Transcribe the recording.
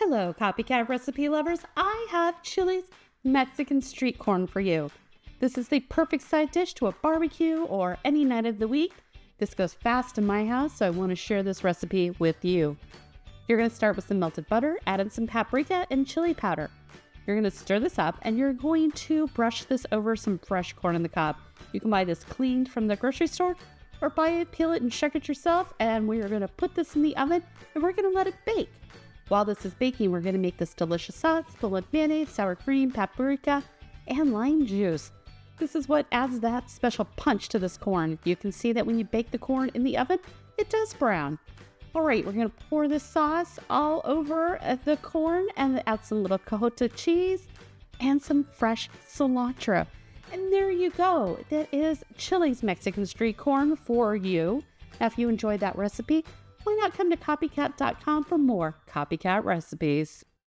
Hello, Copycat recipe lovers. I have Chili's Mexican street corn for you. This is the perfect side dish to a barbecue or any night of the week. This goes fast in my house, so I want to share this recipe with you. You're going to start with some melted butter, add in some paprika and chili powder. You're going to stir this up and you're going to brush this over some fresh corn on the cob. You can buy this cleaned from the grocery store or buy it, peel it, and shuck it yourself. And we are going to put this in the oven and we're going to let it bake. While this is baking, we're going to make this delicious sauce full of mayonnaise, sour cream, paprika, and lime juice. This is what adds that special punch to this corn. You can see that when you bake the corn in the oven, it does brown. All right, we're going to pour this sauce all over the corn and add some little cajota cheese and some fresh cilantro. And there you go. That is Chili's Mexican street corn for you. Now, if you enjoyed that recipe, why not come to copycat.com for more Copycat recipes?